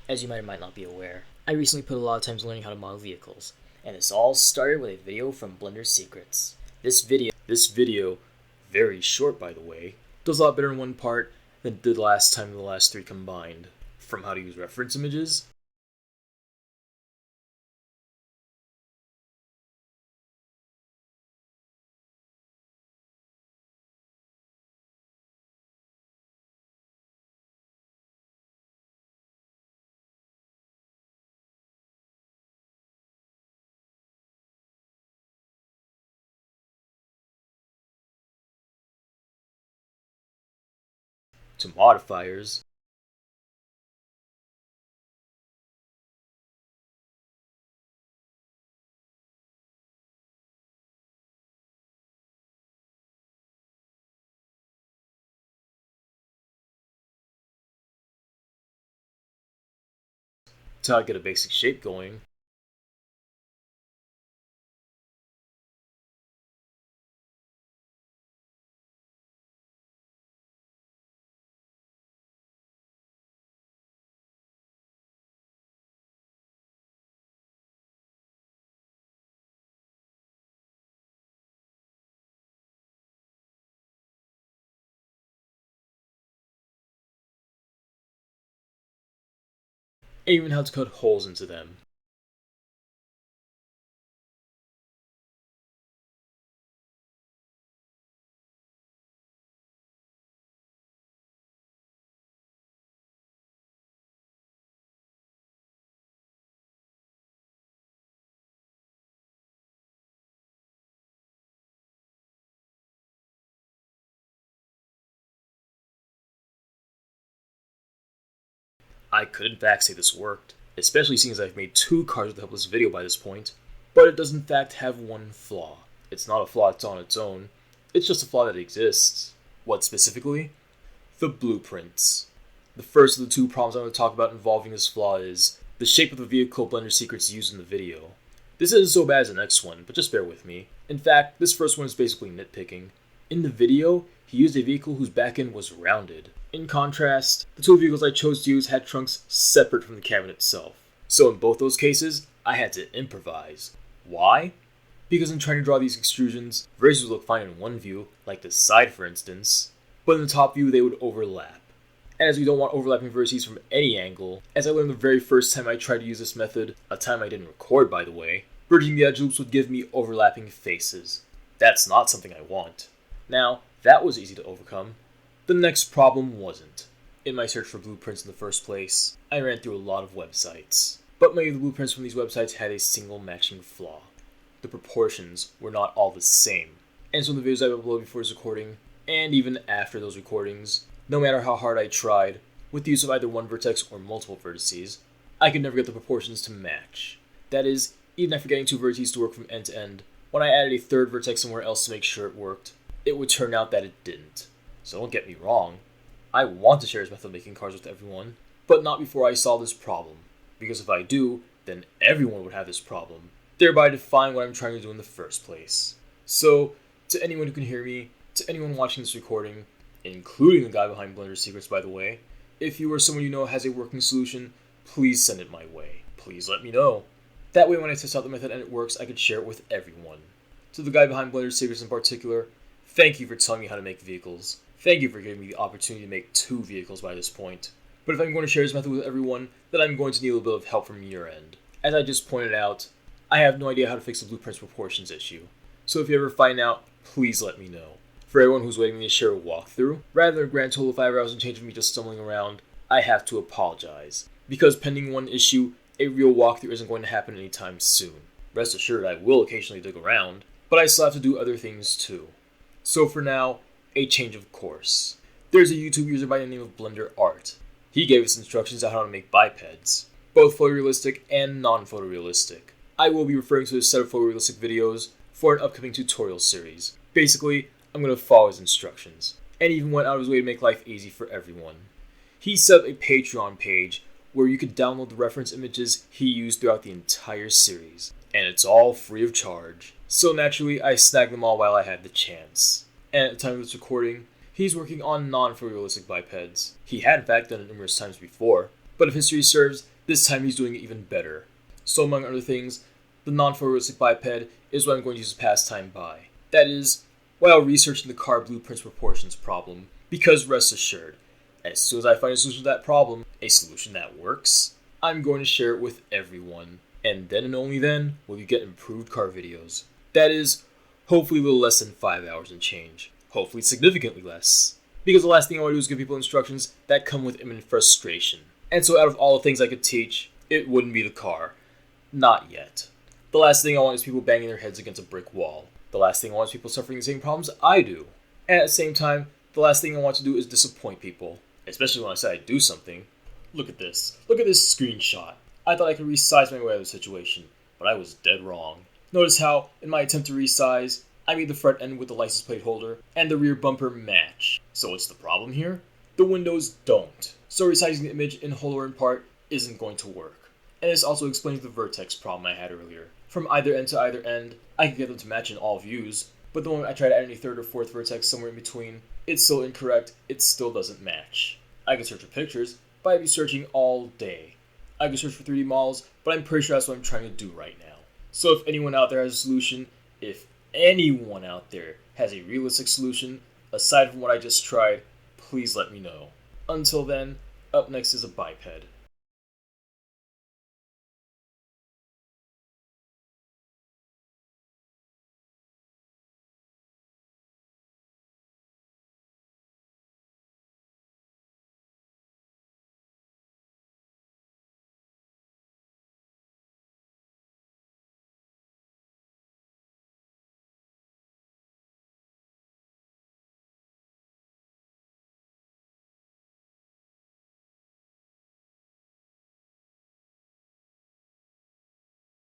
As you might or might not be aware, I recently put a lot of time learning how to model vehicles, and this all started with a video from Blender Secrets. This video, very short by the way, does a lot better in one part than it did last time the last three combined. From how to use reference images, to modifiers, to how to get a basic shape going, and even how to cut holes into them. I could in fact say this worked, especially seeing as I've made two cars with the help of this video by this point, but it does in fact have one flaw. It's not a flaw that's on its own, it's just a flaw that exists. What specifically? The blueprints. The first of the two problems I'm going to talk about involving this flaw is the shape of the vehicle Blender Secrets used in the video. This isn't so bad as the next one, but just bear with me. In fact, this first one is basically nitpicking. In the video, he used a vehicle whose back end was rounded. In contrast, the two vehicles I chose to use had trunks separate from the cabin itself. So in both those cases, I had to improvise. Why? Because in trying to draw these extrusions, vertices would look fine in one view, like the side for instance, but in the top view they would overlap. And as we don't want overlapping vertices from any angle, as I learned the very first time I tried to use this method, a time I didn't record by the way, bridging the edge loops would give me overlapping faces. That's not something I want. Now, that was easy to overcome. The next problem wasn't. In my search for blueprints in the first place, I ran through a lot of websites, but many of the blueprints from these websites had a single matching flaw. The proportions were not all the same, and so in the videos I uploaded before this recording, and even after those recordings, no matter how hard I tried, with the use of either one vertex or multiple vertices, I could never get the proportions to match. That is, even after getting two vertices to work from end to end, when I added a third vertex somewhere else to make sure it worked, it would turn out that it didn't. So don't get me wrong, I want to share this method of making cars with everyone, but not before I solve this problem, because if I do, then everyone would have this problem, thereby defying what I'm trying to do in the first place. So, to anyone who can hear me, to anyone watching this recording, including the guy behind Blender Secrets by the way, if you or someone you know has a working solution, please send it my way. Please let me know. That way when I test out the method and it works, I could share it with everyone. To the guy behind Blender Secrets in particular, thank you for telling me how to make vehicles. Thank you for giving me the opportunity to make two vehicles by this point. But if I'm going to share this method with everyone, then I'm going to need a little bit of help from your end. As I just pointed out, I have no idea how to fix the blueprints proportions issue. So if you ever find out, please let me know. For everyone who's waiting to share a walkthrough, rather than a grand total of 5 hours and change of me just stumbling around, I have to apologize. Because pending one issue, a real walkthrough isn't going to happen anytime soon. Rest assured I will occasionally dig around, but I still have to do other things too. So for now, a change of course. There's a YouTube user by the name of Blender Art. He gave us instructions on how to make bipeds, both photorealistic and non-photorealistic. I will be referring to a set of photorealistic videos for an upcoming tutorial series. Basically, I'm going to follow his instructions, and even went out of his way to make life easy for everyone. He set up a Patreon page where you could download the reference images he used throughout the entire series, and it's all free of charge. So naturally, I snagged them all while I had the chance. And at the time of this recording, he's working on non-photorealistic bipeds. He had in fact done it numerous times before, but if history serves, This time he's doing it even better. So among other things, the non-photorealistic biped is what I'm going to use as pastime by. That is, while researching the car blueprints proportions problem, because rest assured, as soon as I find a solution to that problem, a solution that works, I'm going to share it with everyone. And then and only then will you get improved car videos. That is, hopefully a little less than 5 hours and change. Hopefully significantly less. Because the last thing I want to do is give people instructions that come with imminent frustration. And so out of all the things I could teach, it wouldn't be the car. Not yet. The last thing I want is people banging their heads against a brick wall. The last thing I want is people suffering the same problems I do. And at the same time, the last thing I want to do is disappoint people. Especially when I say I do something. Look at this. Look at this screenshot. I thought I could resize my way out of the situation, but I was dead wrong. Notice how, in my attempt to resize, I made the front end with the license plate holder and the rear bumper match. So what's the problem here? The windows don't. So resizing the image in whole or in part isn't going to work. And this also explains the vertex problem I had earlier. From either end to either end, I can get them to match in all views, but the moment I try to add any third or fourth vertex somewhere in between, it's still incorrect, it still doesn't match. I can search for pictures, but I'd be searching all day. I can search for 3D models, but I'm pretty sure that's what I'm trying to do right now. So if anyone out there has a solution, if anyone out there has a realistic solution, aside from what I just tried, please let me know. Until then, up next is a biped.